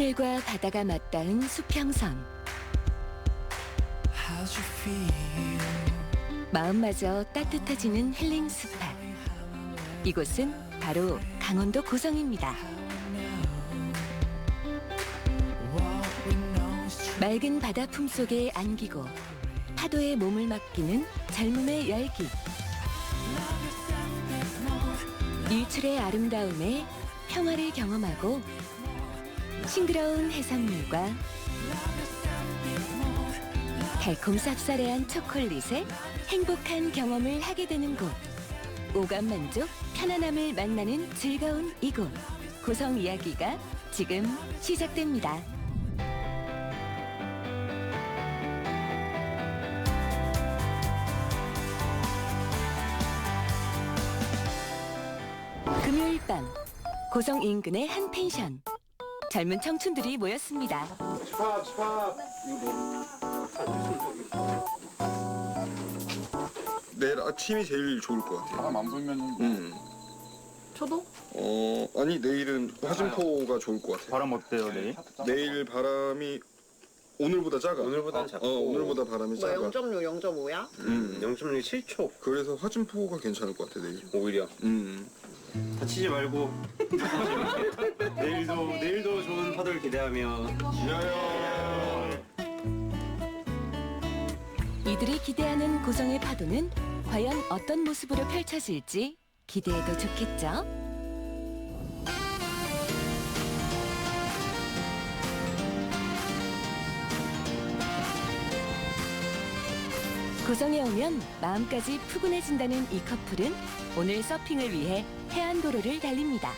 하늘과 바다가 맞닿은 수평선. 마음마저 따뜻해지는 힐링 스팟. 이곳은 바로 강원도 고성입니다. 맑은 바다 품속에 안기고 파도에 몸을 맡기는 젊음의 열기. 일출의 아름다움에 평화를 경험하고 싱그러운 해산물과 달콤 쌉싸래한 초콜릿에 행복한 경험을 하게 되는 곳. 오감 만족, 편안함을 만나는 즐거운 이곳. 고성 이야기가 지금 시작됩니다. 금요일 밤, 고성 인근의 한 펜션. 젊은 청춘들이 모였습니다. 집합. 내일 아침이 제일 좋을 것 같아요. 바람 안 불면 저도? 아니 내일은 화진포가 좋을 것 같아요. 바람 어때요 내일? 내일 바람이 오늘보다 작아. 오늘보다는 작고. 오늘보다 바람이 뭐 작아. 0.6, 0.5야? 0.6 7초 그래서 화진포가 괜찮을 것 같아 내일. 오히려 다치지 말고 내일도 좋은 파도를 기대하며 이들이 기대하는 고성의 파도는 과연 어떤 모습으로 펼쳐질지 기대해도 좋겠죠? 고성에 오면 마음까지 푸근해진다는 이 커플은 오늘 서핑을 위해 해안도로를 달립니다.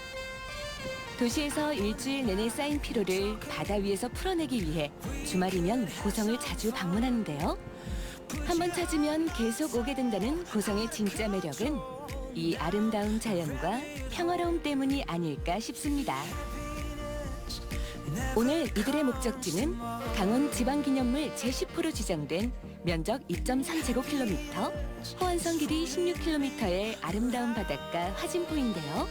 도시에서 일주일 내내 쌓인 피로를 바다 위에서 풀어내기 위해 주말이면 고성을 자주 방문하는데요. 한번 찾으면 계속 오게 된다는 고성의 진짜 매력은 이 아름다운 자연과 평화로움 때문이 아닐까 싶습니다. 오늘 이들의 목적지는 강원 지방기념물 제10호로 지정된 면적 2.3제곱킬로미터, 호안선 길이 16km의 아름다운 바닷가 화진포인데요.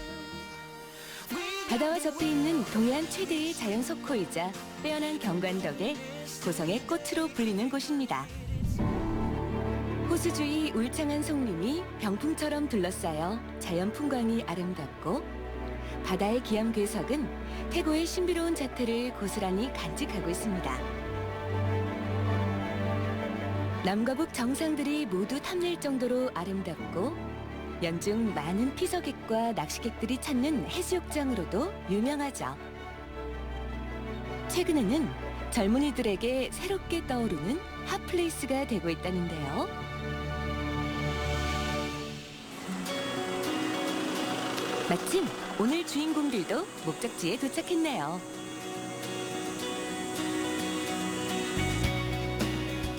바다와 접해 있는 동해안 최대의 자연 석호이자 빼어난 경관 덕에 고성의 꽃으로 불리는 곳입니다. 호수 주위 울창한 송림이 병풍처럼 둘러싸여 자연 풍광이 아름답고 바다의 기암괴석은 태고의 신비로운 자태를 고스란히 간직하고 있습니다. 남과 북 정상들이 모두 탐낼 정도로 아름답고 연중 많은 피서객과 낚시객들이 찾는 해수욕장으로도 유명하죠. 최근에는 젊은이들에게 새롭게 떠오르는 핫플레이스가 되고 있다는데요. 마침 오늘 주인공들도 목적지에 도착했네요.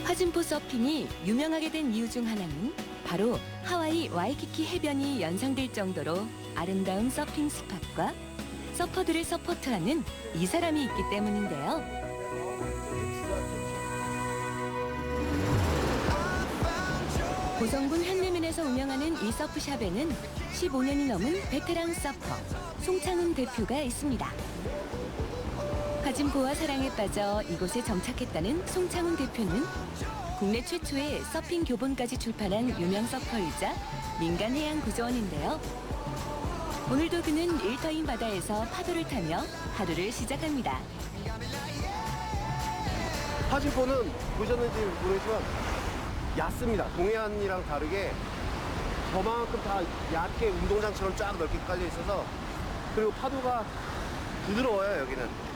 화진포 서핑이 유명하게 된 이유 중 하나는 바로 하와이 와이키키 해변이 연상될 정도로 아름다운 서핑 스팟과 서퍼들을 서포트하는 이 사람이 있기 때문인데요. 고성군 현내면에서 운영하는 이 서프샵에는 15년이 넘은 베테랑 서퍼 송창훈 대표가 있습니다. 화진포와 사랑에 빠져 이곳에 정착했다는 송창훈 대표는 국내 최초의 서핑 교본까지 출판한 유명 서퍼이자 민간 해양 구조원인데요. 오늘도 그는 일터인 바다에서 파도를 타며 하루를 시작합니다. 화진포는 보셨는지 모르겠지만 얕습니다. 동해안이랑 다르게 저만큼 다 얇게 운동장처럼 쫙 넓게 깔려 있어서, 그리고 파도가 부드러워요 여기는.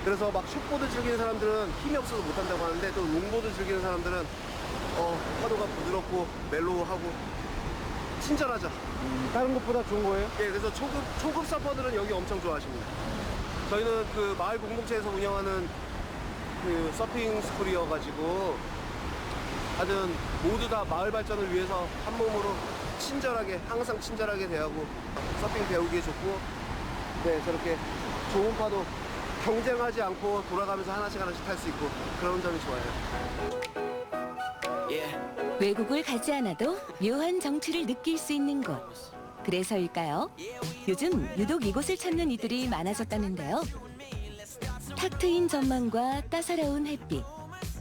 그래서 막 숏보드 즐기는 사람들은 힘이 없어서 못한다고 하는데, 또 롱보드 즐기는 사람들은 파도가 부드럽고 멜로우하고 친절하죠. 다른 것보다 좋은 거예요? 예, 그래서 초급 서퍼들은 여기 엄청 좋아하십니다. 저희는 그 마을 공동체에서 운영하는 그 서핑 스쿨이어가지고 하여튼 모두 다 마을 발전을 위해서 한 몸으로 친절하게, 항상 친절하게 대하고 서핑 배우기에 좋고, 네, 저렇게 좋은 파도 경쟁하지 않고 돌아가면서 하나씩 탈 수 있고, 그런 점이 좋아요. 외국을 가지 않아도 묘한 정취를 느낄 수 있는 곳. 그래서일까요? 요즘 유독 이곳을 찾는 이들이 많아졌다는데요. 탁 트인 전망과 따사로운 햇빛,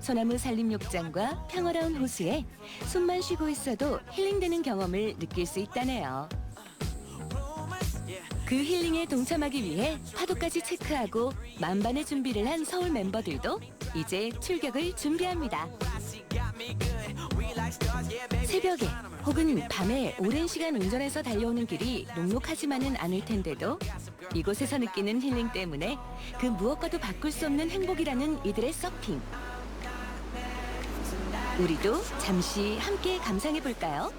소나무 산림욕장과 평화로운 호수에 숨만 쉬고 있어도 힐링되는 경험을 느낄 수 있다네요. 그 힐링에 동참하기 위해 파도까지 체크하고 만반의 준비를 한 서울 멤버들도 이제 출격을 준비합니다. 새벽에 혹은 밤에 오랜 시간 운전해서 달려오는 길이 녹록하지만은 않을 텐데도 이곳에서 느끼는 힐링 때문에 그 무엇과도 바꿀 수 없는 행복이라는 이들의 서핑. 우리도 잠시 함께 감상해 볼까요?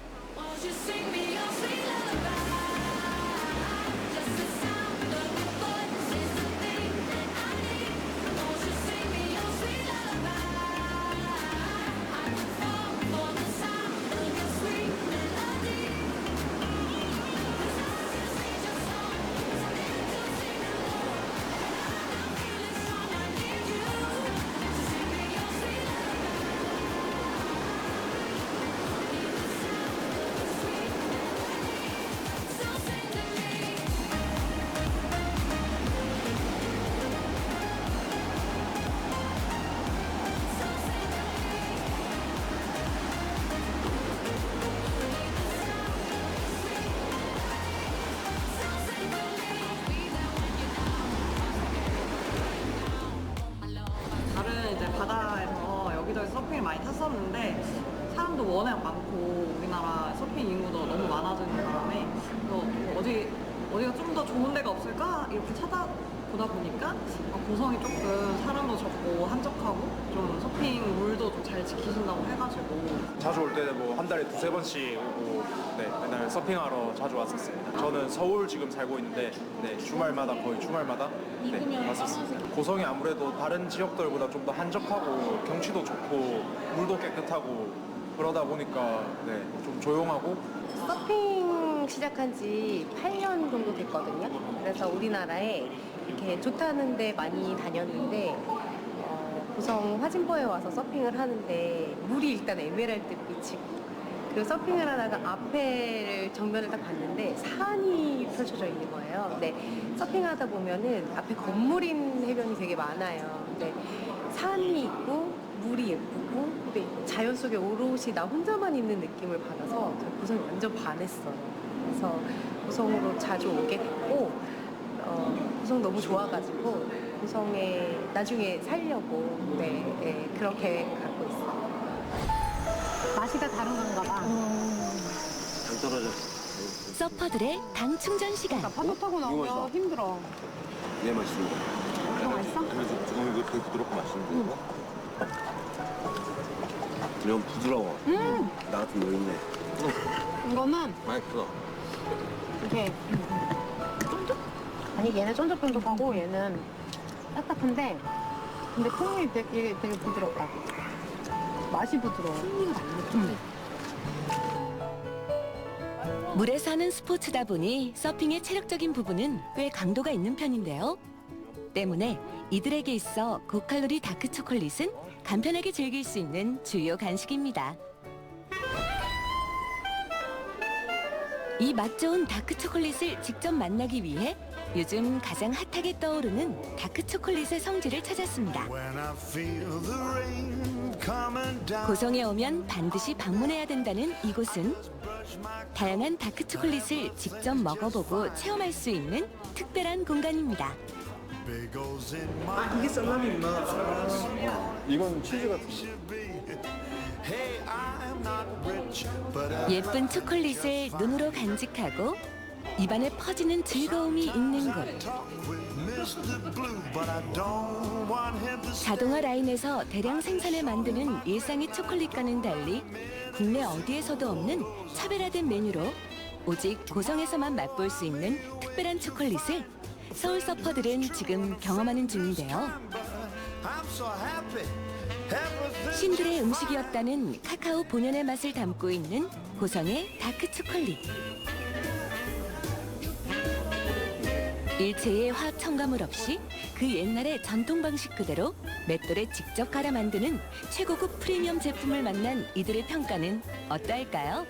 다른 이제 바다에서 여기저기 서핑을 많이 탔었는데 사람도 워낙 많고 우리나라 서핑 인구도 너무 많아지는 바람에 어디가 좀 더 좋은 데가 없을까 이렇게 찾아보다 보니까 고성이 조금 사람도 적고 한적하고 좀 서핑 룰도 좀 잘 지키신다고 해가지고 자주 올 때는 뭐 한 달에 두세 번씩 오고 네, 맨날 서핑하러 자주 왔었습니다. 저는 서울 지금 살고 있는데 네, 주말마다 거의 주말마다 네, 왔었습니다. 고성이 아무래도 다른 지역들보다 좀 더 한적하고 경치도 좋고 물도 깨끗하고 그러다 보니까 네, 좀 조용하고 서핑 시작한 지 8년 정도 됐거든요. 그래서 우리나라에 이렇게 좋다는 데 많이 다녔는데 고성 화진포에 와서 서핑을 하는데 물이 일단 에메랄드 빛이고 그리고 서핑을 하다가 앞에를 정면을 딱 봤는데 산이 펼쳐져 있는 거예요. 근데 서핑하다 보면은 앞에 건물인 해변이 되게 많아요. 근데 산이 있고 물이 예쁘고 근데 자연 속에 오롯이 나 혼자만 있는 느낌을 받아서 저 고성이 완전 반했어요. 그래서 고성으로 자주 오게 됐고 고성 너무 좋아가지고 고성에 나중에 살려고 네, 그런 계획 갖고 있어요. 맛이 다 다른 건가 봐. 당 떨어져. 서퍼들의 당 충전 시간. 파도 타고 나오면 힘들어. 네, 맛있습니다. 이거 맛있어? 조금 이거 되게 부드럽고 맛있는데 이거? 이런 부드러워. 나 같은 너 있네. 이거는 맛있어. 이렇게 쫀득? 아니 얘는 쫀득쫀득하고 얘는 딱딱한데 근데 풍미 되게 부드럽다. 맛이 부드러워. 풍미가 달라. 물에 사는 스포츠다 보니 서핑의 체력적인 부분은 꽤 강도가 있는 편인데요. 때문에 이들에게 있어 고칼로리 다크 초콜릿은 간편하게 즐길 수 있는 주요 간식입니다. 이 맛 좋은 다크 초콜릿을 직접 만나기 위해 요즘 가장 핫하게 떠오르는 다크 초콜릿의 성지를 찾았습니다. 고성에 오면 반드시 방문해야 된다는 이곳은 다양한 다크 초콜릿을 직접 먹어보고 체험할 수 있는 특별한 공간입니다. 아 이게 썰라미구나. 이건 치즈 같은 예쁜 초콜릿을 눈으로 간직하고 입안에 퍼지는 즐거움이 있는 곳. 자동화 라인에서 대량 생산해 만드는 일상의 초콜릿과는 달리 국내 어디에서도 없는 차별화된 메뉴로 오직 고성에서만 맛볼 수 있는 특별한 초콜릿을 서울 서퍼들은 지금 경험하는 중인데요. 신들의 음식이었다는 카카오 본연의 맛을 담고 있는 고성의 다크 초콜릿. 일체의 화학 첨가물 없이 그 옛날의 전통 방식 그대로 맷돌에 직접 갈아 만드는 최고급 프리미엄 제품을 만난 이들의 평가는 어떨까요?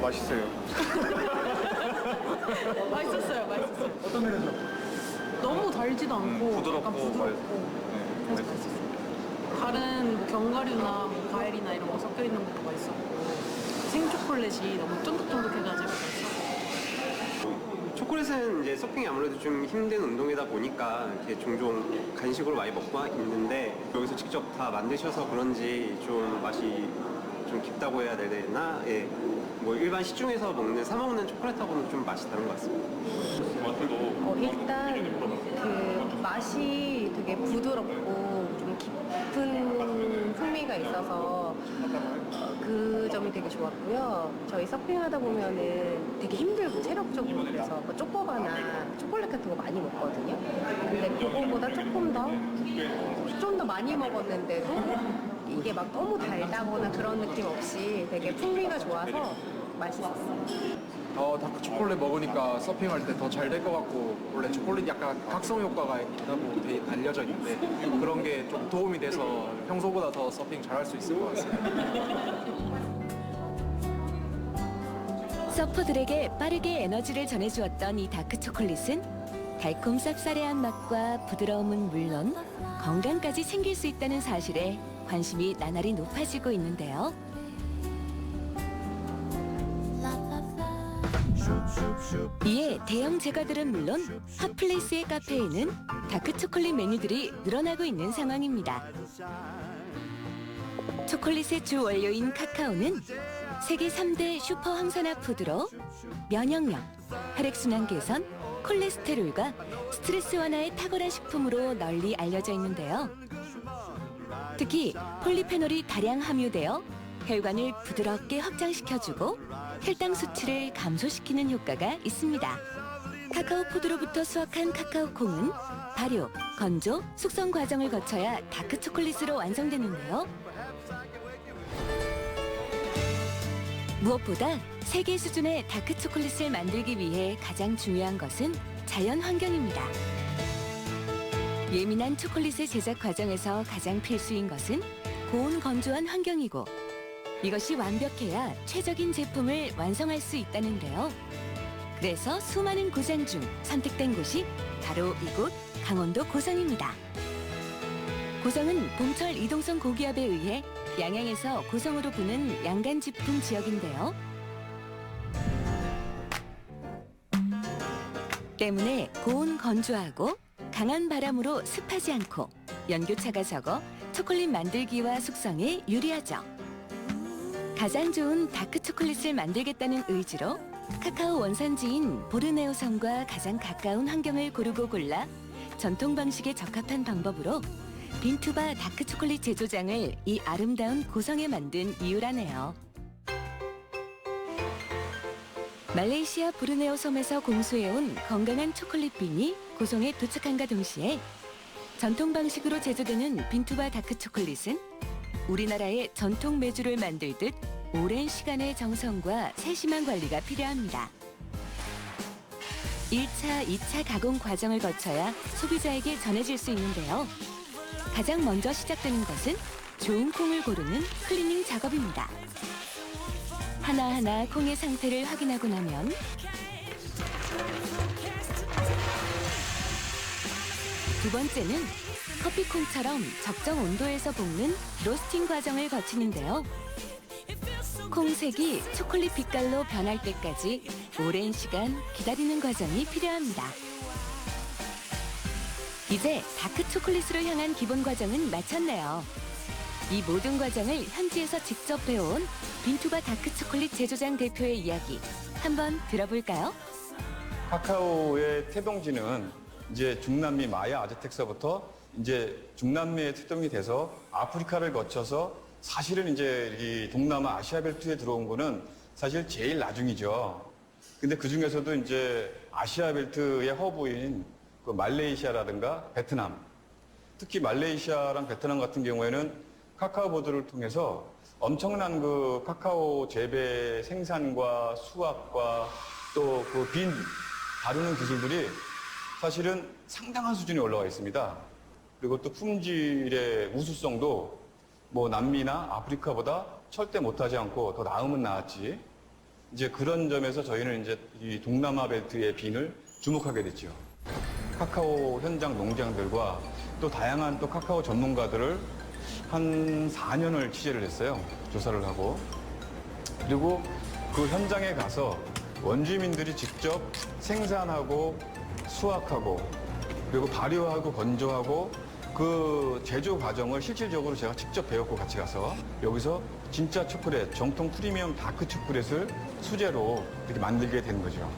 맛있어요. 맛있었어요. 어떤 면에서? 너무 달지도 않고 부드럽고 약간 부드럽고 그래서 맛있었어요. 다른 뭐 견과류나 뭐 과일이나 이런 거 섞여 있는 것도 맛있었고 생초콜릿이 너무 쫀득쫀득해가지고 맛있었어요. 초콜릿은 이제 서핑이 아무래도 좀 힘든 운동이다 보니까 이렇게 종종 간식으로 많이 먹고 있는데 여기서 직접 다 만드셔서 그런지 좀 맛이 좀 깊다고 해야 되나? 예. 뭐 일반 시중에서 사 먹는 초콜릿하고는 좀 맛이 다른 것 같습니다. 일단 그 맛이 되게 부드럽고 좀 깊은 풍미가 있어서 그 점이 되게 좋았고요. 저희 서핑하다 보면은 되게 힘들고 체력적으로 그래서 뭐 초코바나 초콜릿 같은 거 많이 먹거든요. 근데 그거보다 조금 좀 더 많이 먹었는데도 이게 막 너무 달다거나 그런 느낌 없이 되게 풍미가 좋아서 맛있었어요. 다크 초콜릿 먹으니까 서핑할 때 더 잘 될 것 같고 원래 초콜릿 약간 각성 효과가 있다고 알려져 있는데 그런 게 좀 도움이 돼서 평소보다 더 서핑 잘할 수 있을 것 같습니다. 서퍼들에게 빠르게 에너지를 전해주었던 이 다크 초콜릿은 달콤 쌉싸래한 맛과 부드러움은 물론 건강까지 챙길 수 있다는 사실에 관심이 나날이 높아지고 있는데요. 이에 대형 제과들은 물론 핫플레이스의 카페에는 다크 초콜릿 메뉴들이 늘어나고 있는 상황입니다. 초콜릿의 주 원료인 카카오는 세계 3대 슈퍼 항산화 푸드로 면역력, 혈액순환 개선, 콜레스테롤과 스트레스 완화에 탁월한 식품으로 널리 알려져 있는데요. 특히 폴리페놀이 다량 함유되어 혈관을 부드럽게 확장시켜주고 혈당 수치를 감소시키는 효과가 있습니다. 카카오 포드로부터 수확한 카카오 콩은 발효, 건조, 숙성 과정을 거쳐야 다크 초콜릿으로 완성되는데요. 무엇보다 세계 수준의 다크 초콜릿을 만들기 위해 가장 중요한 것은 자연 환경입니다. 예민한 초콜릿의 제작 과정에서 가장 필수인 것은 고온 건조한 환경이고 이것이 완벽해야 최적인 제품을 완성할 수 있다는데요. 그래서 수많은 고장 중 선택된 곳이 바로 이곳 강원도 고성입니다. 고성은 봄철 이동성 고기압에 의해 양양에서 고성으로 부는 양간지풍 지역인데요. 때문에 고온 건조하고 강한 바람으로 습하지 않고 연교차가 적어 초콜릿 만들기와 숙성에 유리하죠. 가장 좋은 다크 초콜릿을 만들겠다는 의지로 카카오 원산지인 보르네오 섬과 가장 가까운 환경을 고르고 골라 전통 방식에 적합한 방법으로 빈투바 다크 초콜릿 제조장을 이 아름다운 고성에 만든 이유라네요. 말레이시아 보르네오 섬에서 공수해온 건강한 초콜릿 빈이 고성에 도착한과 동시에 전통 방식으로 제조되는 빈투바 다크 초콜릿은 우리나라의 전통 메주를 만들듯 오랜 시간의 정성과 세심한 관리가 필요합니다. 1차, 2차 가공 과정을 거쳐야 소비자에게 전해질 수 있는데요. 가장 먼저 시작되는 것은 좋은 콩을 고르는 클리닝 작업입니다. 하나하나 콩의 상태를 확인하고 나면 두 번째는 커피콩처럼 적정 온도에서 볶는 로스팅 과정을 거치는데요. 콩색이 초콜릿 빛깔로 변할 때까지 오랜 시간 기다리는 과정이 필요합니다. 이제 다크 초콜릿으로 향한 기본 과정은 마쳤네요. 이 모든 과정을 현지에서 직접 배워온 빈투바 다크 초콜릿 제조장 대표의 이야기 한번 들어볼까요? 카카오의 태동지는 이제 중남미 마야 아즈텍서부터 이제 중남미에 태동이 돼서 아프리카를 거쳐서 사실은 이제 이 동남아 아시아 벨트에 들어온 거는 사실 제일 나중이죠. 근데 그 중에서도 이제 아시아 벨트의 허브인 그 말레이시아라든가 베트남, 특히 말레이시아랑 베트남 같은 경우에는 카카오 보드를 통해서 엄청난 그 카카오 재배 생산과 수확과 또 그 빈 다루는 기술들이 사실은 상당한 수준에 올라와 있습니다. 그리고 또 품질의 우수성도 뭐 남미나 아프리카보다 절대 못하지 않고 더 나으면 나았지. 이제 그런 점에서 저희는 이제 이 동남아 벨트의 빈을 주목하게 됐죠. 카카오 현장 농장들과 또 다양한 또 카카오 전문가들을 한 4년을 취재를 했어요. 조사를 하고. 그리고 그 현장에 가서 원주민들이 직접 생산하고 수확하고 그리고 발효하고 건조하고 그 제조 과정을 실질적으로 제가 직접 배웠고 같이 가서 여기서 진짜 초콜릿, 정통 프리미엄 다크 초콜릿을 수제로 이렇게 만들게 된 거죠.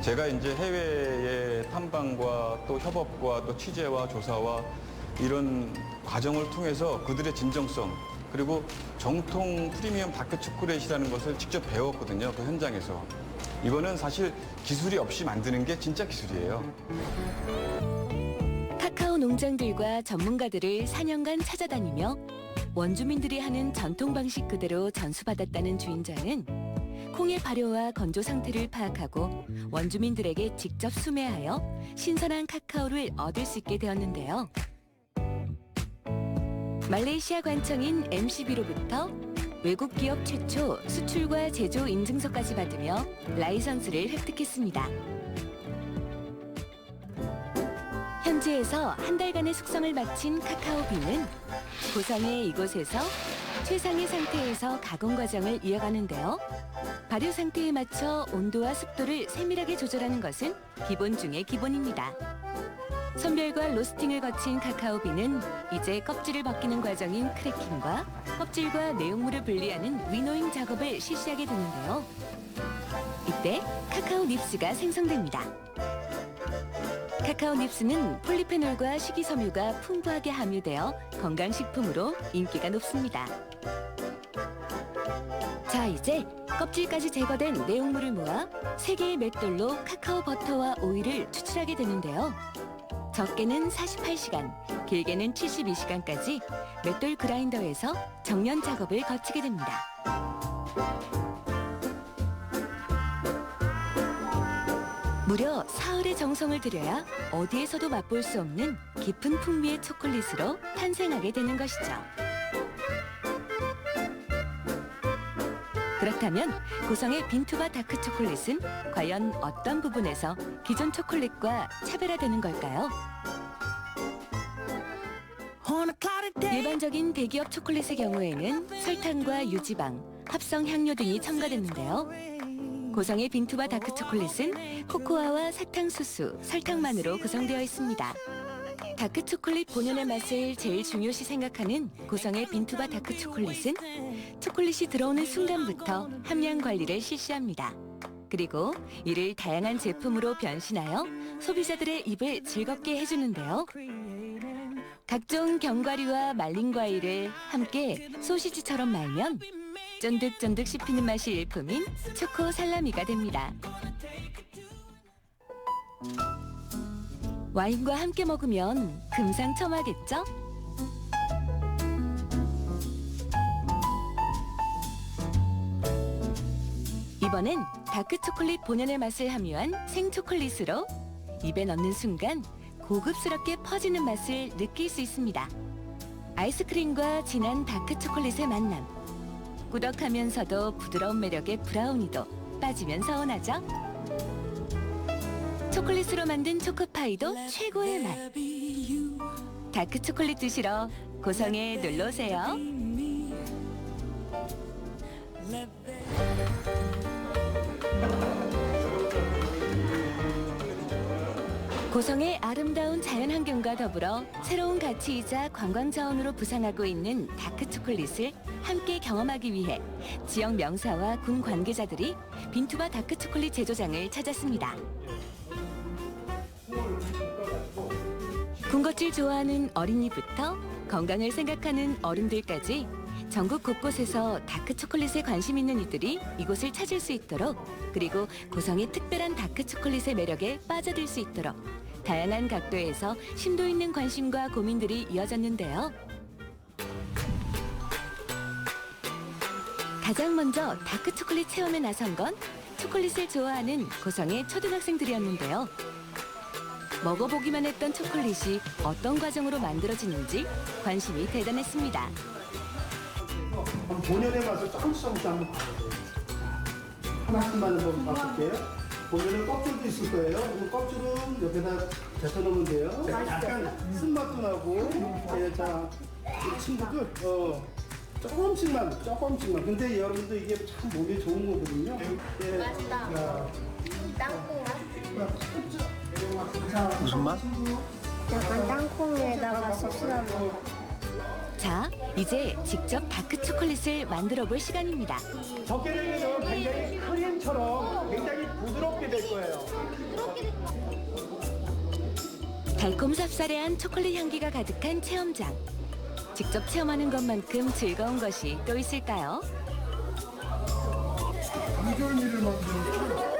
제가 이제 해외의 탐방과 또 협업과 또 취재와 조사와 이런 과정을 통해서 그들의 진정성 그리고 정통 프리미엄 다크 초콜릿이라는 것을 직접 배웠거든요. 그 현장에서. 이거는 사실 기술이 없이 만드는 게 진짜 기술이에요. 카카오 농장들과 전문가들을 4년간 찾아다니며 원주민들이 하는 전통 방식 그대로 전수받았다는 주인장은 콩의 발효와 건조 상태를 파악하고 원주민들에게 직접 수매하여 신선한 카카오를 얻을 수 있게 되었는데요. 말레이시아 관청인 MCB로부터 외국 기업 최초 수출과 제조 인증서까지 받으며 라이선스를 획득했습니다. 현지에서 한 달간의 숙성을 마친 카카오빈은 고성의 이곳에서 최상의 상태에서 가공 과정을 이어가는데요. 발효 상태에 맞춰 온도와 습도를 세밀하게 조절하는 것은 기본 중의 기본입니다. 선별과 로스팅을 거친 카카오빈은 이제 껍질을 벗기는 과정인 크래킹과 껍질과 내용물을 분리하는 위노잉 작업을 실시하게 되는데요. 이때 카카오 닙스가 생성됩니다. 카카오 닙스는 폴리페놀과 식이섬유가 풍부하게 함유되어 건강식품으로 인기가 높습니다. 자, 이제 껍질까지 제거된 내용물을 모아 3개의 맷돌로 카카오 버터와 오일을 추출하게 되는데요. 적게는 48시간, 길게는 72시간까지 맷돌 그라인더에서 정련 작업을 거치게 됩니다. 무려 사흘의 정성을 들여야 어디에서도 맛볼 수 없는 깊은 풍미의 초콜릿으로 탄생하게 되는 것이죠. 그렇다면 고성의 빈투바 다크 초콜릿은 과연 어떤 부분에서 기존 초콜릿과 차별화되는 걸까요? 일반적인 대기업 초콜릿의 경우에는 설탕과 유지방, 합성 향료 등이 첨가됐는데요. 고성의 빈투바 다크 초콜릿은 코코아와 사탕수수, 설탕만으로 구성되어 있습니다. 다크 초콜릿 본연의 맛을 제일 중요시 생각하는 고성의 빈투바 다크 초콜릿은 초콜릿이 들어오는 순간부터 함량 관리를 실시합니다. 그리고 이를 다양한 제품으로 변신하여 소비자들의 입을 즐겁게 해주는데요. 각종 견과류와 말린 과일을 함께 소시지처럼 말면 쫀득쫀득 씹히는 맛이 일품인 초코 살라미가 됩니다. 와인과 함께 먹으면 금상첨화겠죠? 이번엔 다크 초콜릿 본연의 맛을 함유한 생초콜릿으로 입에 넣는 순간 고급스럽게 퍼지는 맛을 느낄 수 있습니다. 아이스크림과 진한 다크 초콜릿의 만남. 꾸덕하면서도 부드러운 매력의 브라우니도 빠지면 서운하죠? 초콜릿으로 만든 초코파이도 최고의 맛. 다크 초콜릿 드시러 고성에 놀러오세요. 고성의 아름다운 자연환경과 더불어 새로운 가치이자 관광자원으로 부상하고 있는 다크 초콜릿을 함께 경험하기 위해 지역 명사와 군 관계자들이 빈투바 다크 초콜릿 제조장을 찾았습니다. 군것질 좋아하는 어린이부터 건강을 생각하는 어른들까지 전국 곳곳에서 다크 초콜릿에 관심 있는 이들이 이곳을 찾을 수 있도록, 그리고 고성의 특별한 다크 초콜릿의 매력에 빠져들 수 있도록 다양한 각도에서 심도 있는 관심과 고민들이 이어졌는데요. 가장 먼저 다크 초콜릿 체험에 나선 건 초콜릿을 좋아하는 고성의 초등학생들이었는데요. 먹어보기만 했던 초콜릿이 어떤 과정으로 만들어지는지 관심이 대단했습니다. 본연의 맛을 조금씩 한번 봐보세요. 하나씩만 한번 봐볼게요. 보면은 껍질도 있을 거예요. 그 껍질은 옆에다 데쳐놓으면 돼요. 약간 쓴맛도 나고. 예, 자, 이 친구들, 조금씩만. 근데 여러분도 이게 참 몸에 좋은 거거든요. 예. 맛있다. 땅콩 무슨 맛? 약간 땅콩에다가 소스를 먹어. 자, 이제 직접 다크 초콜릿을 만들어 볼 시간입니다. 적게 되면 굉장히 크림처럼 굉장히 부드럽게 될 거예요. 달콤 쌉싸래한 초콜릿 향기가 가득한 체험장. 직접 체험하는 것만큼 즐거운 것이 또 있을까요? 이절미를 만드는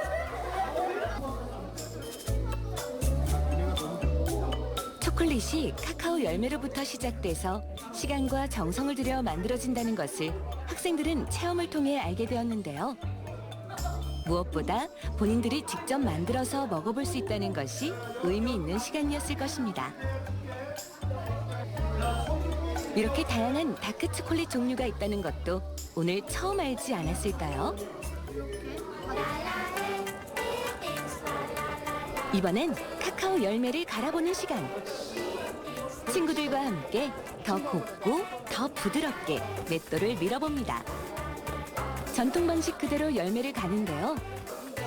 초콜릿이 카카오 열매로부터 시작돼서 시간과 정성을 들여 만들어진다는 것을 학생들은 체험을 통해 알게 되었는데요. 무엇보다 본인들이 직접 만들어서 먹어볼 수 있다는 것이 의미 있는 시간이었을 것입니다. 이렇게 다양한 다크 초콜릿 종류가 있다는 것도 오늘 처음 알지 않았을까요? 이번엔 카카오 열매를 갈아보는 시간. 친구들과 함께 더 곱고 더 부드럽게 맷돌을 밀어봅니다. 전통 방식 그대로 열매를 가는데요.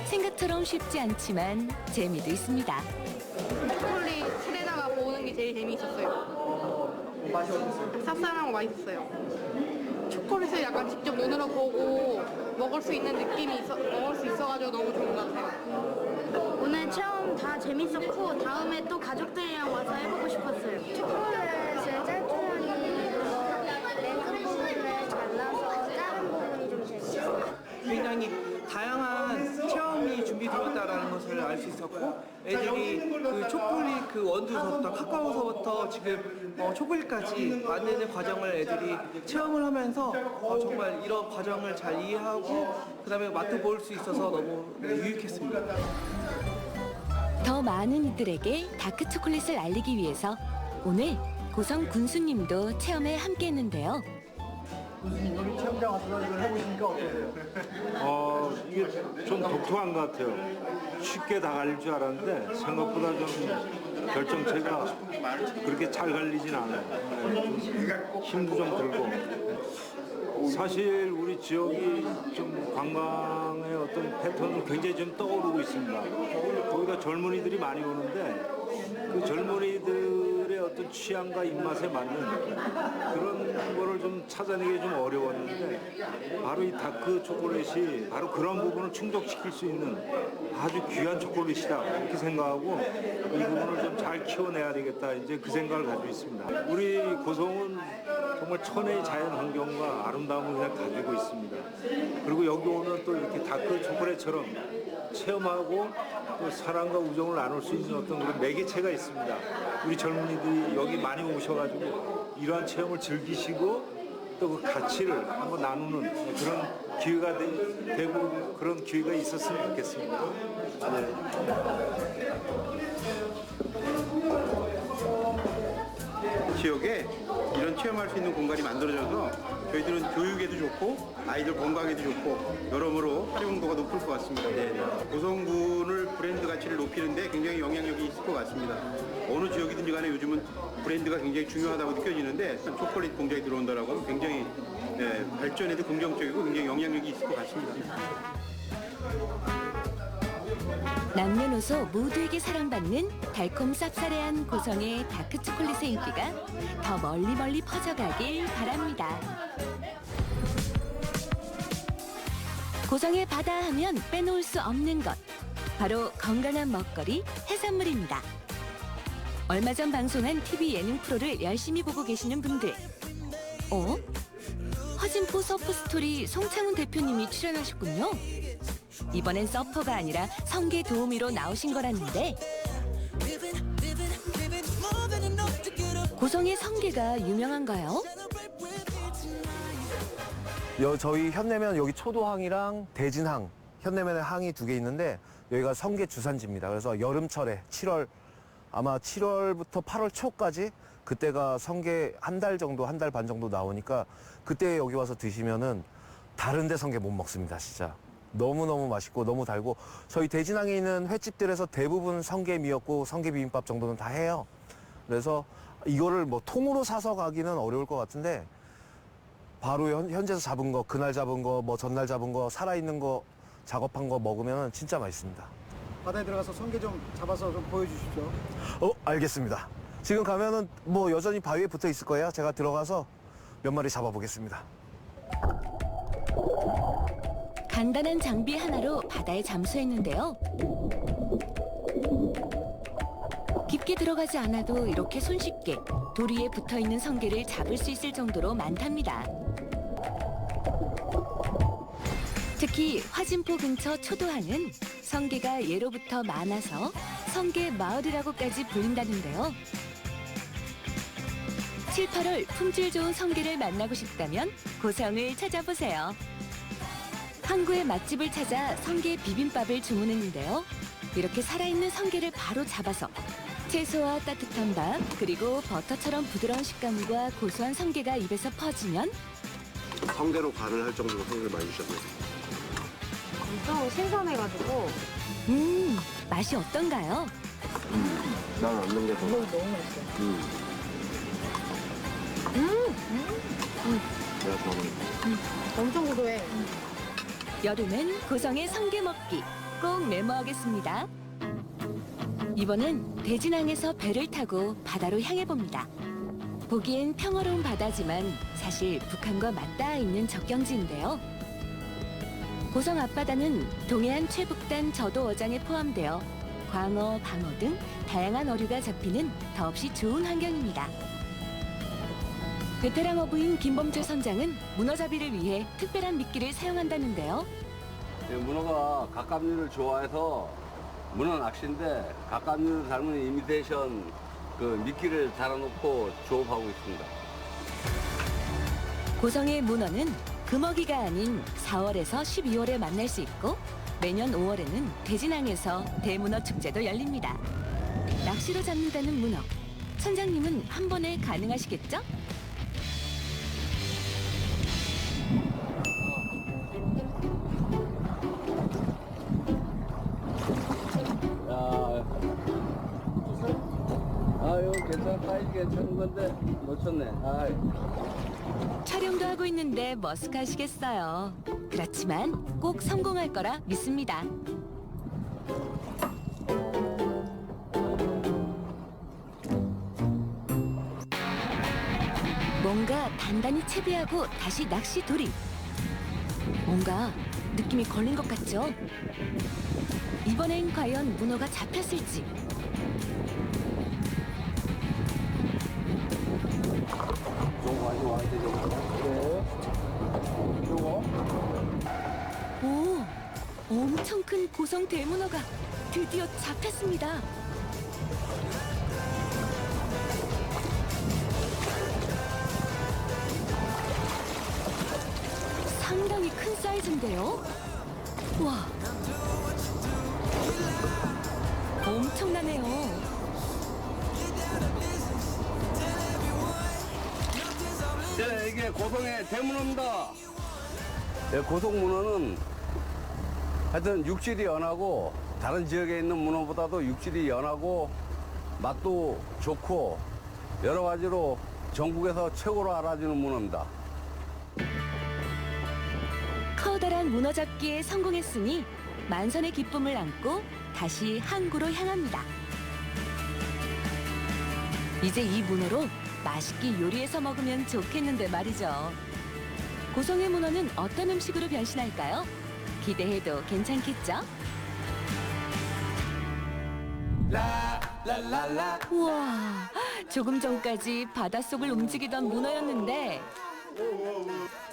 생각처럼 쉽지 않지만 재미도 있습니다. 초콜릿 실에다가 모으는 게 제일 재미있었어요. 맛이 어땠어요? 쌉쌀하고 맛있었어요. 초콜릿을 약간 직접 눈으로 보고 먹을 수 있는 느낌이 먹을 수 있어가지고 너무 좋은 것 같아요. 오늘 체험 다 재밌었고 다음에 또 가족들이랑 와서 해보고 싶었어요. 초콜릿을 짤조름이 랭크 부분을 잘라서 자른 부분이 좀 재밌었어요. 굉장히 다양한 체험이 준비되었다라는 것을 알 수 있었고 애들이 그 초콜릿 그 원두서부터 카카오서부터 지금 초콜릿까지 만드는 과정을 애들이 체험을 하면서 정말 이런 과정을 잘 이해하고 그다음에 맛도 볼 수 있어서 너무 유익했습니다. 더 많은 이들에게 다크 초콜릿을 알리기 위해서 오늘 고성 군수님도 체험에 함께했는데요. 군수님, 여기 체험장 와서 이걸 해보시니까 어떠세요? 이게 좀 독특한 것 같아요. 쉽게 다 갈릴 줄 알았는데 생각보다 좀 결정체가 그렇게 잘 갈리진 않아요. 힘도 좀 들고. 사실 우리 지역이 좀 관광의 어떤 패턴이 굉장히 좀 떠오르고 있습니다. 거기가 젊은이들이 많이 오는데 그 젊은이들의 어떤 취향과 입맛에 맞는 그런 거를 좀 찾아내기 좀 어려웠는데 바로 이 다크 초콜릿이 바로 그런 부분을 충족시킬 수 있는 아주 귀한 초콜릿이다 이렇게 생각하고 이 부분을 좀 잘 키워내야 되겠다 이제 그 생각을 가지고 있습니다. 우리 고성은 정말 천혜의 자연 환경과 아름다움을 그냥 가지고 있습니다. 그리고 여기 오면 또 이렇게 다크 초콜릿처럼 체험하고 또 사랑과 우정을 나눌 수 있는 어떤 그런 매개체가 있습니다. 우리 젊은이들이 여기 많이 오셔가지고 이러한 체험을 즐기시고 또 그 가치를 한번 나누는 그런 기회가 되고 그런 기회가 있었으면 좋겠습니다. 지역에 이런 체험할 수 있는 공간이 만들어져서 저희들은 교육에도 좋고 아이들 건강에도 좋고 여러모로 활용도가 높을 것 같습니다. 고성군을 브랜드 가치를 높이는데 굉장히 영향력이 있을 것 같습니다. 어느 지역이든지 간에 요즘은 브랜드가 굉장히 중요하다고 느껴지는데 초콜릿 공장이 들어온다라고 하면 굉장히 발전에도 긍정적이고 굉장히 영향력이 있을 것 같습니다. 남녀노소 모두에게 사랑받는 달콤 쌉싸래한 고성의 다크 초콜릿의 인기가 더 멀리 퍼져가길 바랍니다. 고성의 바다 하면 빼놓을 수 없는 것, 바로 건강한 먹거리 해산물입니다. 얼마 전 방송한 TV 예능 프로를 열심히 보고 계시는 분들, 허진포 서프스토리 송창훈 대표님이 출연하셨군요. 이번엔 서퍼가 아니라 성게 도우미로 나오신 거라는데 고성의 성게가 유명한가요? 저희 현내면 여기 초도항이랑 대진항, 현내면에 항이 2개 있는데 여기가 성게 주산지입니다. 그래서 여름철에 7월, 아마 7월부터 8월 초까지 그때가 성게 한 달 반 정도 나오니까 그때 여기 와서 드시면은 다른 데 성게 못 먹습니다, 진짜. 너무너무 맛있고 너무 달고 저희 대진항에 있는 횟집들에서 대부분 성게 미역국, 성게 비빔밥 정도는 다 해요. 그래서 이거를 뭐 통으로 사서 가기는 어려울 것 같은데 바로 현지에서 잡은 거, 그날 잡은 거, 뭐 전날 잡은 거, 살아있는 거 작업한 거 먹으면 진짜 맛있습니다. 바다에 들어가서 성게 좀 잡아서 좀 보여주십시오. 알겠습니다. 지금 가면은 뭐 여전히 바위에 붙어 있을 거예요. 제가 들어가서 몇 마리 잡아보겠습니다. 간단한 장비 하나로 바다에 잠수했는데요. 깊게 들어가지 않아도 이렇게 손쉽게 돌 위에 붙어있는 성게를 잡을 수 있을 정도로 많답니다. 특히 화진포 근처 초도항은 성게가 예로부터 많아서 성게 마을이라고까지 불린다는데요. 7, 8월 품질 좋은 성게를 만나고 싶다면 고성을 찾아보세요. 항구의 맛집을 찾아 성게 비빔밥을 주문했는데요. 이렇게 살아있는 성게를 바로 잡아서 채소와 따뜻한 밥, 그리고 버터처럼 부드러운 식감과 고소한 성게가 입에서 퍼지면 성게로 간을 할 정도로 성게를 많이 주셨네요. 엄청 신선해가지고 맛이 어떤가요? 난 없는 게 더. 너무 맛있어요. 내가 좋아하는 엄청 고소해. 여름엔 고성의 성게 먹기 꼭 메모하겠습니다. 이번엔 대진항에서 배를 타고 바다로 향해 봅니다. 보기엔 평화로운 바다지만 사실 북한과 맞닿아 있는 접경지인데요. 고성 앞바다는 동해안 최북단 저도어장에 포함되어 광어, 방어 등 다양한 어류가 잡히는 더없이 좋은 환경입니다. 베테랑 어부인 김범철 선장은 문어잡이를 위해 특별한 미끼를 사용한다는데요. 문어가 갑각류를 좋아해서 문어 낚시인데 갑각류를 닮은 이미테이션 그 미끼를 달아놓고 조업하고 있습니다. 고성의 문어는 금어기가 아닌 4월에서 12월에 만날 수 있고 매년 5월에는 대진항에서 대문어 축제도 열립니다. 낚시로 잡는다는 문어. 선장님은 한 번에 가능하시겠죠? 아유 괜찮다 이게 괜찮은 건데 놓쳤네. 아이. 촬영도 하고 있는데 머쓱하시겠어요. 그렇지만 꼭 성공할 거라 믿습니다. 뭔가 단단히 채비하고 다시 낚시 돌입. 뭔가 느낌이 걸린 것 같죠? 이번엔 과연 문어가 잡혔을지. 오, 엄청 큰 고성 대문어가 드디어 잡혔습니다. 상당히 큰 사이즈인데요. 와, 엄청나네요. 네, 이게 고성의 대문어입니다. 네, 고성 문어는 하여튼 육질이 연하고 다른 지역에 있는 문어보다도 육질이 연하고 맛도 좋고 여러 가지로 전국에서 최고로 알아주는 문어입니다. 커다란 문어 잡기에 성공했으니 만선의 기쁨을 안고 다시 항구로 향합니다. 이제 이 문어로 맛있게 요리해서 먹으면 좋겠는데 말이죠. 고성의 문어는 어떤 음식으로 변신할까요? 기대해도 괜찮겠죠? 우와, 조금 전까지 바닷속을 움직이던 문어였는데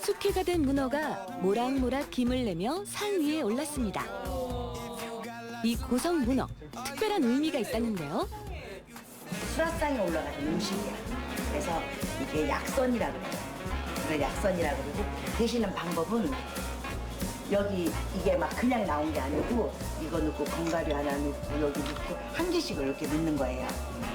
숙회가 된 문어가 모락모락 김을 내며 산 위에 올랐습니다. 이 고성 문어, 특별한 의미가 있다는데요. 수라상에 올라가는 음식이야. 그래서 이게 약선이라고 그래요. 그걸 약선이라고 그러고 드시는 방법은 여기 이게 막 그냥 나온 게 아니고 이거 넣고 견과류 하나 넣고 여기 넣고 한 개씩을 이렇게 넣는 거예요.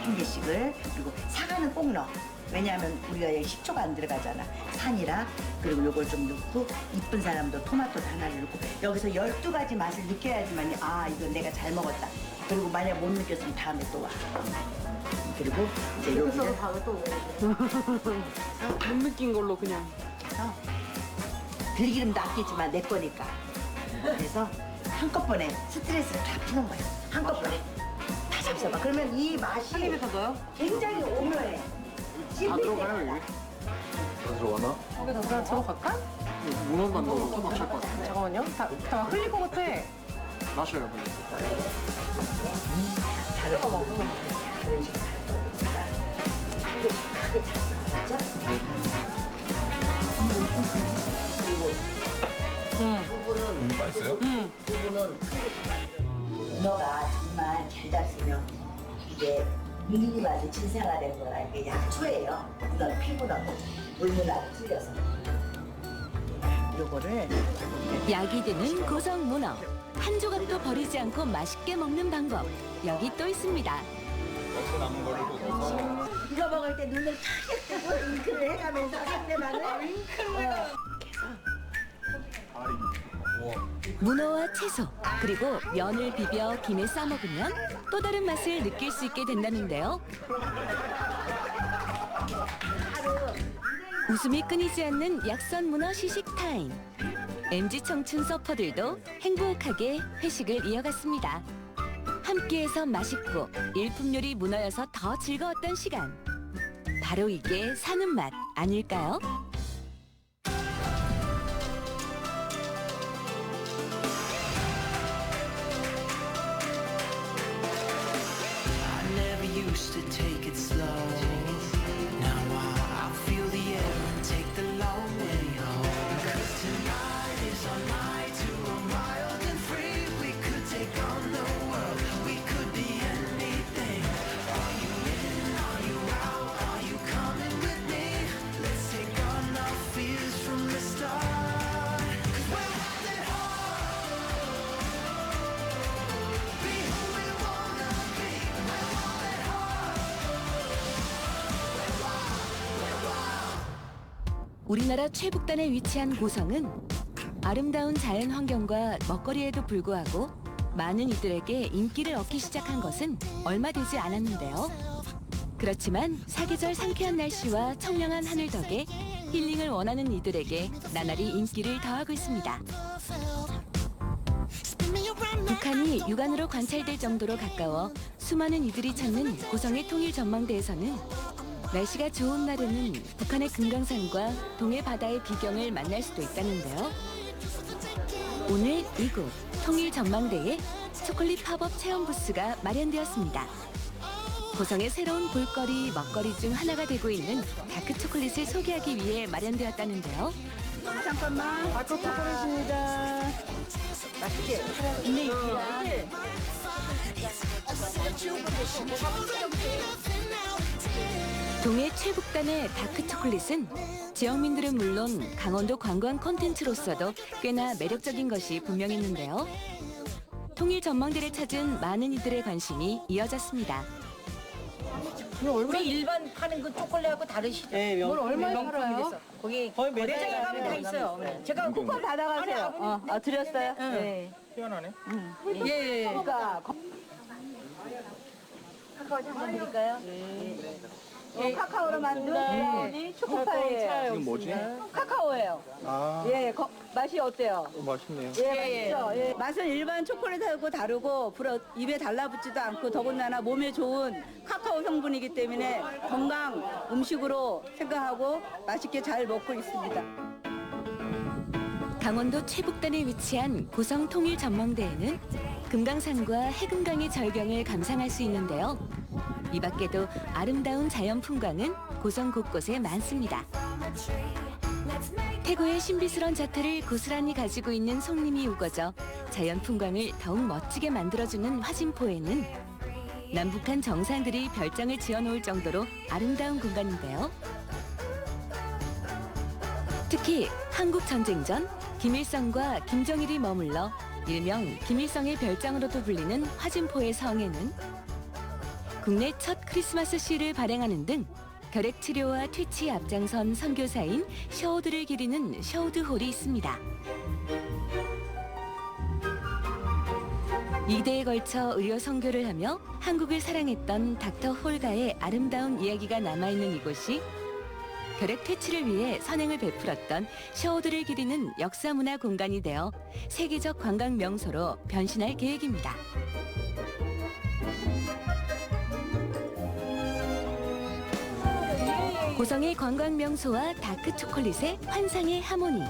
한 개씩을. 그리고 사과는 꼭 넣어. 왜냐하면 우리가 여기 식초가 안 들어가잖아. 산이라. 그리고 요걸 좀 넣고 이쁜 사람도 토마토도 하나를 넣고 여기서 12가지 맛을 느껴야지만 이건 내가 잘 먹었다. 그리고 만약 못 느꼈으면 다음에 또 와. 그리고 이제 여기를 못 느낀 걸로 그냥. 그래서 들기름도 아끼지만 내 거니까. 그래서 한꺼번에 스트레스를 다 푸는 거야. 한꺼번에 다 잡숴봐. 그러면 이 맛이 한 입에 다 넣어요? 굉장히 오묘해. 다 들어가요 이게? 다 들어가나? 거기 다 들어갈까? 문어만 넣어도 맛있을 것 같아. 잠깐만요. 다 흘릴 것 같아. 마셔요 근데. 다르고 먹으면 그런 식으로 크게 잡숴. 두부는 맛있어요? 두부는 문어가 정말 잘 잡수면 이게 미리 맛이 진생화된 거라 이게 약초예요. 문어는 피문어고 물문어하고 틀려서 요거를 약이 되는 고성 문어. 한 조각도 버리지 않고 맛있게 먹는 방법. 여기 또 있습니다. 이거 먹을 때 눈을 크게 뜨고 윙크를 해가면서 상대방을 문어와 채소, 그리고 면을 비벼 김에 싸 먹으면 또 다른 맛을 느낄 수 있게 된다는데요. 웃음이 끊이지 않는 약선 문어 시식 타임. MZ 청춘 서퍼들도 행복하게 회식을 이어갔습니다. 함께해서 맛있고 일품 요리 문어여서 더 즐거웠던 시간. 바로 이게 사는 맛 아닐까요? Used to take it slow. Now I feel the air and take the long way home. 'Cause tonight is our night to run wild and free. We could take on the world. We could be anything. Are you in? Are you out? Are you coming with me? Let's take on our fears from the start. 'Cause we're wild at heart. Be who we wanna be. We're wild at heart. 우리나라 최북단에 위치한 고성은 아름다운 자연 환경과 먹거리에도 불구하고 많은 이들에게 인기를 얻기 시작한 것은 얼마 되지 않았는데요. 그렇지만 사계절 상쾌한 날씨와 청량한 하늘 덕에 힐링을 원하는 이들에게 나날이 인기를 더하고 있습니다. 북한이 육안으로 관찰될 정도로 가까워 수많은 이들이 찾는 고성의 통일 전망대에서는 날씨가 좋은 날에는 북한의 금강산과 동해 바다의 비경을 만날 수도 있다는데요. 오늘 이곳 통일 전망대에 초콜릿 팝업 체험 부스가 마련되었습니다. 고성의 새로운 볼거리, 먹거리 중 하나가 되고 있는 다크 초콜릿을 소개하기 위해 마련되었다는데요. 잠깐만 다크 초콜릿입니다. 맛있게 있네 있네. 동해 최북단의 다크 초콜릿은 지역민들은 물론 강원도 관광 콘텐츠로서도 꽤나 매력적인 것이 분명했는데요. 통일 전망대를 찾은 많은 이들의 관심이 이어졌습니다. 우리 일반 파는 그 초콜릿하고 다르시죠? 네, 뭘 얼마에 팔아요? 거기 매장에 가면 다 있어요. 제가 쿠폰 받아가세요. 드렸어요? 네. 희한하네. 예. 그러니까 카카오 한번 드릴까요? 네. 카카오로 만든 초코파이예요. 이건 뭐지? 카카오예요. 예, 맛이 어때요? 맛있네요. 예, 맛있죠? 예. 맛은 일반 초콜릿하고 다르고 입에 달라붙지도 않고 더군다나 몸에 좋은 카카오 성분이기 때문에 건강 음식으로 생각하고 맛있게 잘 먹고 있습니다. 강원도 최북단에 위치한 고성 통일 전망대에는 금강산과 해금강의 절경을 감상할 수 있는데요. 이 밖에도 아름다운 자연 풍광은 고성 곳곳에 많습니다. 태고의 신비스러운 자태를 고스란히 가지고 있는 송림이 우거져 자연 풍광을 더욱 멋지게 만들어주는 화진포에는 남북한 정상들이 별장을 지어놓을 정도로 아름다운 공간인데요. 특히 한국 전쟁 전 김일성과 김정일이 머물러 일명 김일성의 별장으로도 불리는 화진포의 성에는 국내 첫 크리스마스 시를 발행하는 등 결핵 치료와 퇴치에 앞장선 선교사인 셔우드를 기리는 셔우드홀이 있습니다. 2대에 걸쳐 의료 선교를 하며 한국을 사랑했던 닥터 홀가의 아름다운 이야기가 남아있는 이곳이 결핵 퇴치를 위해 선행을 베풀었던 셔우드를 기리는 역사문화 공간이 되어 세계적 관광 명소로 변신할 계획입니다. 고성의 관광 명소와 다크 초콜릿의 환상의 하모니.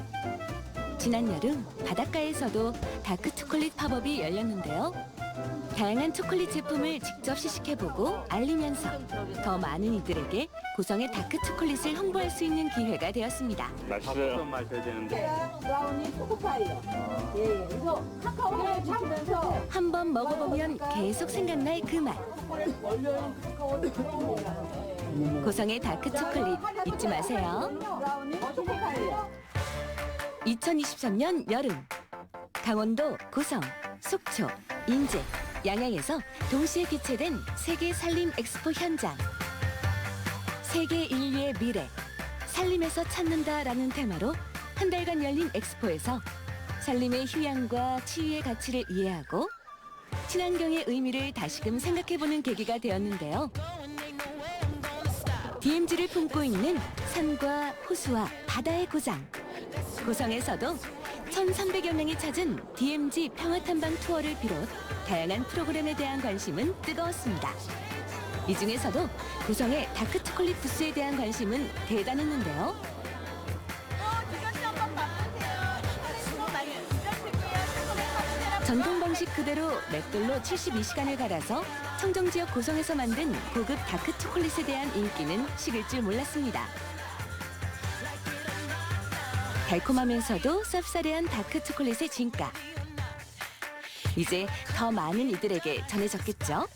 지난 여름 바닷가에서도 다크 초콜릿 팝업이 열렸는데요. 다양한 초콜릿 제품을 직접 시식해보고 알리면서 더 많은 이들에게 고성의 다크 초콜릿을 홍보할 수 있는 기회가 되었습니다. 맛있어요. 마셔야 되는데. 브라우니 초코파이요. 예, 그래서 카카오를 주시면서 한 번 먹어보면 계속 생각날 그 맛. 고성의 다크 초콜릿 잊지 마세요. 브라우니 초코파이요. 2023년 여름 강원도 고성, 속초, 인제, 양양에서 동시에 개최된 세계 산림 엑스포 현장. 세계 인류의 미래, 산림에서 찾는다라는 테마로 한 달간 열린 엑스포에서 산림의 휴양과 치유의 가치를 이해하고 친환경의 의미를 다시금 생각해보는 계기가 되었는데요. DMZ를 품고 있는 산과 호수와 바다의 고장. 고성에서도 1,300여 명이 찾은 DMZ 평화탐방 투어를 비롯 다양한 프로그램에 대한 관심은 뜨거웠습니다. 이 중에서도 고성의 다크 초콜릿 부스에 대한 관심은 대단했는데요. 전통 방식 그대로 맷돌로 72시간을 갈아서 청정지역 고성에서 만든 고급 다크 초콜릿에 대한 인기는 식을 줄 몰랐습니다. 달콤하면서도 쌉싸래한 다크 초콜릿의 진가. 이제 더 많은 이들에게 전해졌겠죠?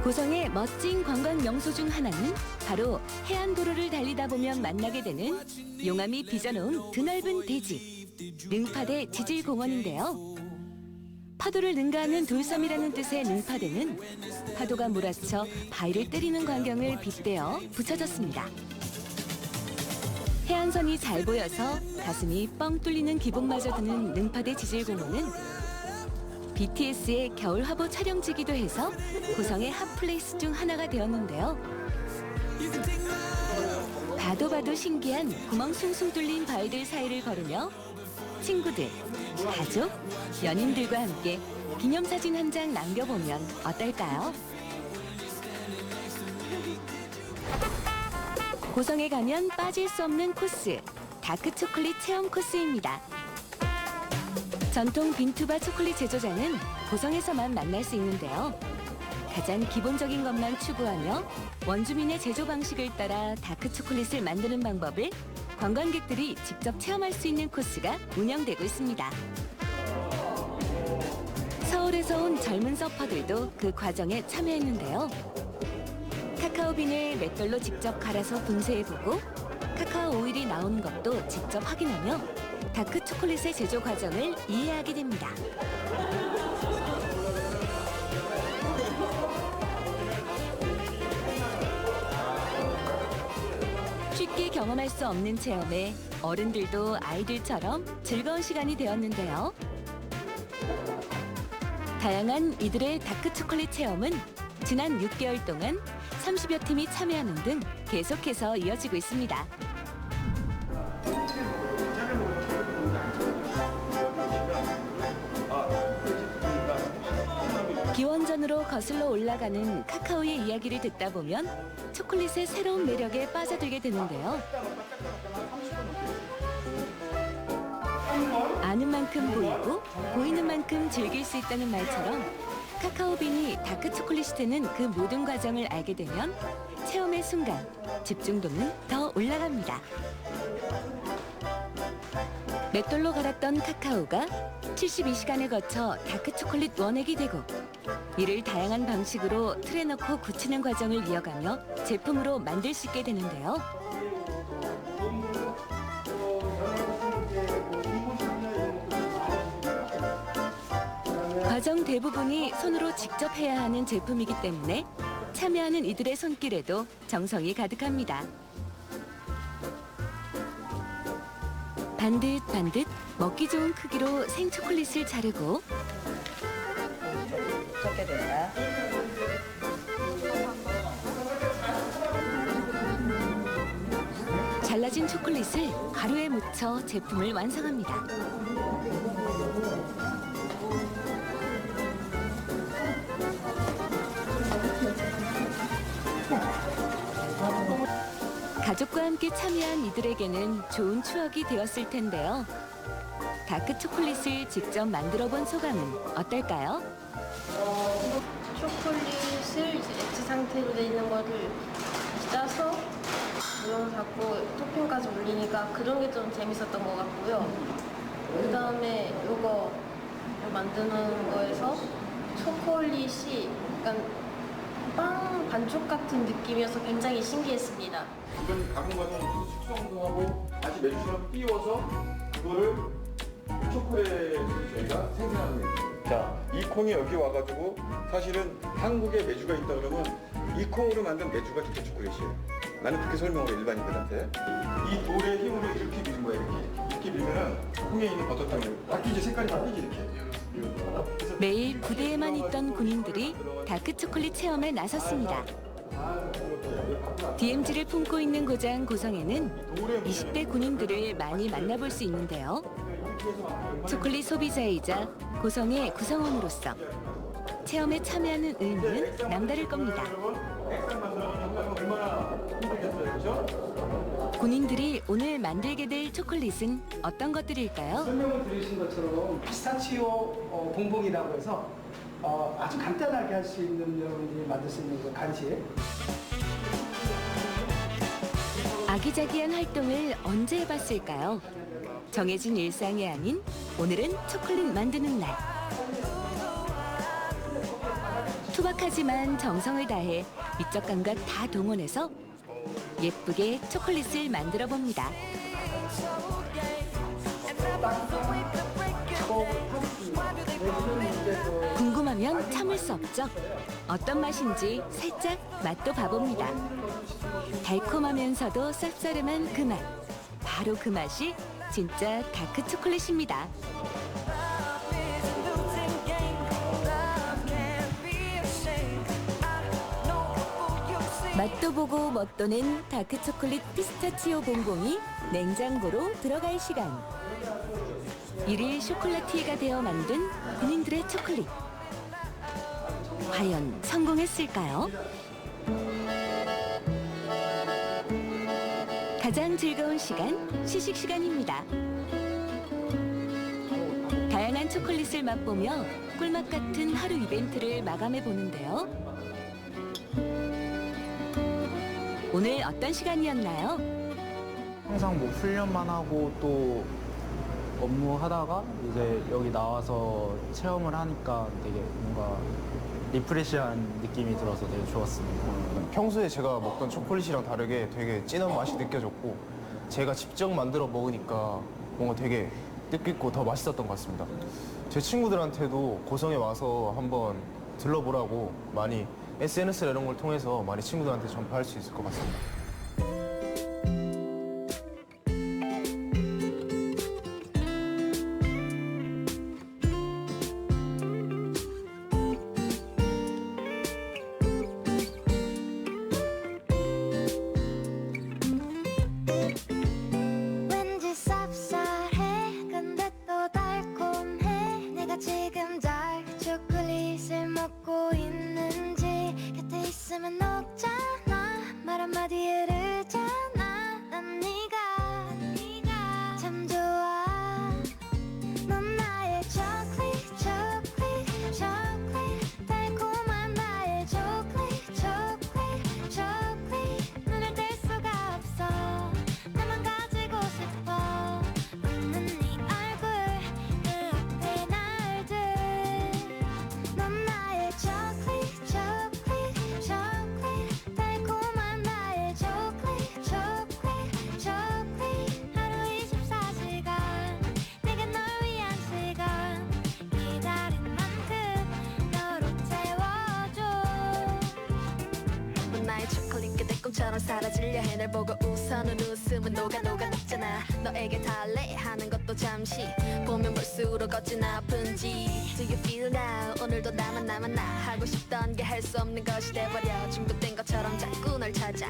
고성의 멋진 관광 명소 중 하나는 바로 해안도로를 달리다 보면 만나게 되는 용암이 빚어놓은 드넓은 대지, 능파대 지질공원인데요. 파도를 능가하는 돌섬이라는 뜻의 능파대는 파도가 몰아쳐 바위를 때리는 광경을 빗대어 붙여졌습니다. 해안선이 잘 보여서 가슴이 뻥 뚫리는 기분마저 드는 능파대 지질공원은 BTS의 겨울 화보 촬영지기도 해서 고성의 핫플레이스 중 하나가 되었는데요. 봐도 봐도 신기한 구멍 숭숭 뚫린 바위들 사이를 걸으며 친구들, 가족, 연인들과 함께 기념사진 한 장 남겨보면 어떨까요? 고성에 가면 빠질 수 없는 코스, 다크 초콜릿 체험 코스입니다. 전통 빈투바 초콜릿 제조장은 고성에서만 만날 수 있는데요. 가장 기본적인 것만 추구하며 원주민의 제조 방식을 따라 다크 초콜릿을 만드는 방법을 관광객들이 직접 체험할 수 있는 코스가 운영되고 있습니다. 서울에서 온 젊은 서퍼들도 그 과정에 참여했는데요. 카카오빈을 맷돌로 직접 갈아서 분쇄해보고 카카오 오일이 나오는 것도 직접 확인하며 다크 초콜릿의 제조 과정을 이해하게 됩니다. 쉽게 경험할 수 없는 체험에 어른들도 아이들처럼 즐거운 시간이 되었는데요. 다양한 이들의 다크 초콜릿 체험은 지난 6개월 동안 30여 팀이 참여하는 등 계속해서 이어지고 있습니다. 기원전으로 거슬러 올라가는 카카오의 이야기를 듣다 보면 초콜릿의 새로운 매력에 빠져들게 되는데요. 아는 만큼 보이고 보이는 만큼 즐길 수 있다는 말처럼 카카오빈이 다크 초콜릿이 되는 그 모든 과정을 알게 되면 체험의 순간 집중도는 더 올라갑니다. 맷돌로 갈았던 카카오가 72시간을 거쳐 다크 초콜릿 원액이 되고 이를 다양한 방식으로 틀에 넣고 굳히는 과정을 이어가며 제품으로 만들 수 있게 되는데요. 과정 대부분이 손으로 직접 해야 하는 제품이기 때문에 참여하는 이들의 손길에도 정성이 가득합니다. 반듯반듯 먹기 좋은 크기로 생초콜릿을 자르고 적게 된다. 잘라진 초콜릿을 가루에 묻혀 제품을 완성합니다. 가족과 함께 참여한 이들에게는 좋은 추억이 되었을 텐데요. 다크 초콜릿을 직접 만들어 본 소감은 어떨까요? 초콜릿을 이제 엣지 상태로 돼 있는 거를 짜서 모양 잡고 토핑까지 올리니까 그런 게 좀 재밌었던 것 같고요. 그 다음에 이거 만드는 거에서 초콜릿이 약간 빵 반죽 같은 느낌이어서 굉장히 신기했습니다. 이건 가공 과정을 숙성하고 다시 메주처럼 띄워서 그거를 초콜릿을 저희가 생산하는 거예요. 자, 이 콩이 여기 와가지고 사실은 한국에 메주가 있다 그러면 이 콩으로 만든 메주가 진짜 초콜릿이에요. 나는 그렇게 설명을 해, 일반인들한테. 이 돌의 힘으로 이렇게 미는 거야, 이렇게 밀면은 콩에 있는 버터 때문에 바뀌지, 색깔이 바뀌지 이렇게. 매일 부대에만 있던 군인들이 다크 초콜릿 체험에 나섰습니다. DMZ를 품고 있는 고장 고성에는 20대 군인들을 많이 만나볼 수 있는데요. 초콜릿 소비자이자 고성의 구성원으로서 체험에 참여하는 의미는 남다를 겁니다. 군인들이 오늘 만들게 될 초콜릿은 어떤 것들일까요? 설명을 드리신 것처럼 피스타치오 봉봉이라고 해서 아주 간단하게 할 수 있는 여러분들이 만들 수 있는 그 간식. 아기자기한 활동을 언제 해봤을까요? 정해진 일상이 아닌 오늘은 초콜릿 만드는 날. 투박하지만 정성을 다해 미적 감각 다 동원해서 예쁘게 초콜릿을 만들어 봅니다. 궁금하면 참을 수 없죠. 어떤 맛인지 살짝 맛도 봐봅니다. 달콤하면서도 쌉싸름한 그 맛. 바로 그 맛이 진짜 다크 초콜릿입니다. 맛도 보고 멋도는 다크 초콜릿 피스타치오 봉봉이 냉장고로 들어갈 시간. 일일 쇼콜라티에가 되어 만든 군인들의 초콜릿. 과연 성공했을까요? 가장 즐거운 시간, 시식 시간입니다. 다양한 초콜릿을 맛보며 꿀맛 같은 하루 이벤트를 마감해 보는데요. 오늘 어떤 시간이었나요? 항상 뭐 훈련만 하고 또 업무하다가 이제 여기 나와서 체험을 하니까 되게 뭔가 리프레시한 느낌이 들어서 되게 좋았습니다. 평소에 제가 먹던 초콜릿이랑 다르게 되게 진한 맛이 느껴졌고 제가 직접 만들어 먹으니까 뭔가 되게 뜻깊고 더 맛있었던 것 같습니다. 제 친구들한테도 고성에 와서 한번 들러보라고 많이 SNS나 이런 걸 통해서 많이 친구들한테 전파할 수 있을 것 같습니다. 왠지 쌉쌀해 근데 또 달콤해 내가 지금 다크 초콜릿을 먹고 있는지 곁에 있으면 녹잖아 말 한마디에 흐르잖아 난 네가 참 좋아 넌 나의 초콜릿 초콜릿 초콜릿 달콤한 나의 초콜릿 초콜릿 초콜릿 눈을 뗄 수가 없어 나만 가지고 싶어 웃는 네 얼굴 그 앞에 날들 넌 나의 초콜릿 초콜릿 초콜릿 달콤한 나의 초콜릿 초콜릿 초콜릿 것처럼 사라지려 해 날 보고 웃어는 웃음은 녹아 녹잖아. 너에게 달래 하는 것도 잠시 보면 볼수록 어찌나 아픈지. Do you feel now? 오늘도 나만 나 하고 싶던 게 할 수 없는 것이 돼버려. 중독된 것처럼 자꾸 널 찾아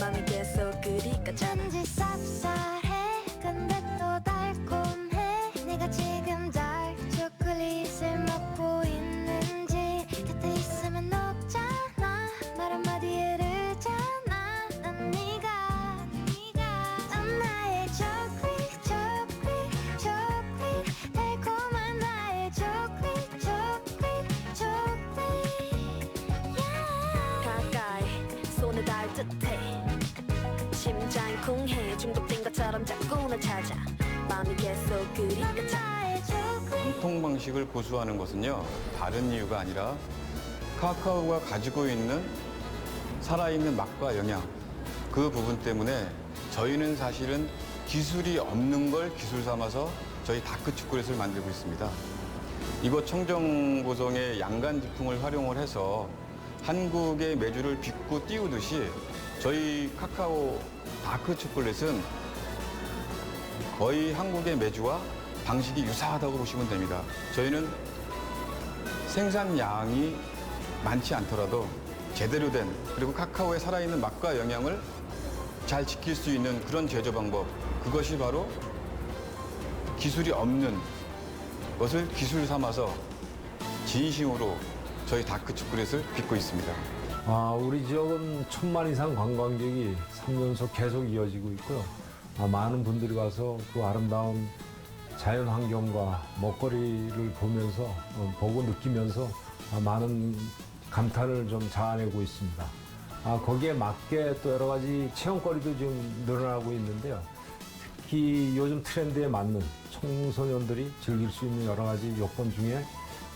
맘이 계속 그리 가잖아. 왠지 쌉쌀해 근데 또 달콤해. 내가 지금 달 초콜릿을 먹고 있는지 곁에 있으면 녹잖아. 말 한마디에 흐르잖아. 난 네가 넌 나의 초콜릿 달콤한 나의 초콜릿 가까이 손에 닿을 듯해. 심장이 쿵해. 중독된 것처럼 자꾸 날 찾아 마음이 계속 그리 가잖아. 소통 방식을 고수하는 것은요, 다른 이유가 아니라 카카오가 가지고 있는 살아있는 맛과 영양, 그 부분 때문에 저희는 사실은 기술이 없는 걸 기술 삼아서 저희 다크 초콜릿을 만들고 있습니다. 이곳 청정고성의 양간 지풍을 활용을 해서 한국의 메주를 빚고 띄우듯이 저희 카카오 다크 초콜릿은 거의 한국의 메주와 방식이 유사하다고 보시면 됩니다. 저희는 생산량이 많지 않더라도 제대로 된, 그리고 카카오의 살아있는 맛과 영양을 잘 지킬 수 있는 그런 제조 방법, 그것이 바로 기술이 없는 것을 기술 삼아서 진심으로 저희 다크 초콜릿을 빚고 있습니다. 우리 지역은 1000만 이상 관광객이 3년속 계속 이어지고 있고요. 많은 분들이 와서 그 아름다운 자연 환경과 먹거리를 보면서 보고 느끼면서 많은 감탄을 좀 자아내고 있습니다. 거기에 맞게 또 여러 가지 체험거리도 지금 늘어나고 있는데요. 특히 요즘 트렌드에 맞는 청소년들이 즐길 수 있는 여러 가지 요건 중에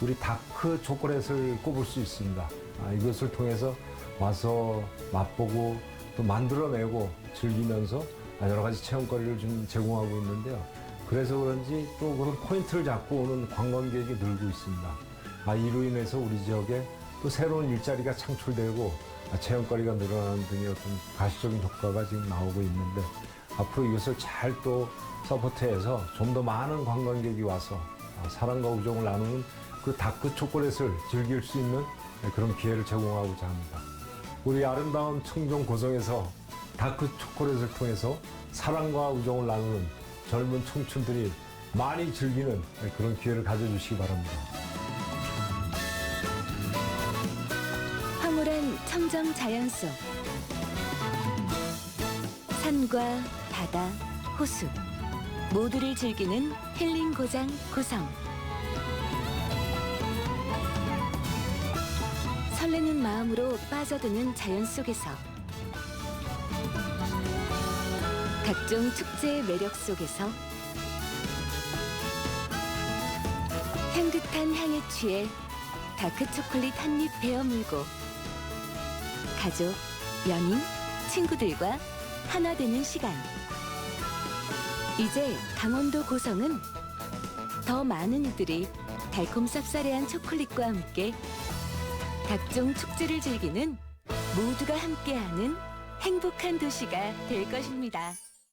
우리 다크 초콜릿을 꼽을 수 있습니다. 이것을 통해서 와서 맛보고 또 만들어내고 즐기면서 여러 가지 체험거리를 좀 제공하고 있는데요. 그래서 그런지 또 그런 포인트를 잡고 오는 관광객이 늘고 있습니다. 이로 인해서 우리 지역에 또 새로운 일자리가 창출되고 체험거리가 늘어나는 등의 어떤 가시적인 효과가 지금 나오고 있는데, 앞으로 이것을 잘 또 서포트해서 좀 더 많은 관광객이 와서 사랑과 우정을 나누는 그 다크 초콜릿을 즐길 수 있는 그런 기회를 제공하고자 합니다. 우리 아름다운 청정 고성에서 다크 초콜릿을 통해서 사랑과 우정을 나누는 젊은 청춘들이 많이 즐기는 그런 기회를 가져주시기 바랍니다. 황홀한 청정 자연 속 산과 바다, 호수 모두를 즐기는 힐링 고장 고성. 설레는 마음으로 빠져드는 자연 속에서 각종 축제의 매력 속에서 향긋한 향에 취해 다크 초콜릿 한 입 베어 물고 가족, 연인, 친구들과 하나 되는 시간. 이제 강원도 고성은 더 많은 이들이 달콤 쌉싸래한 초콜릿과 함께 각종 축제를 즐기는 모두가 함께하는 행복한 도시가 될 것입니다.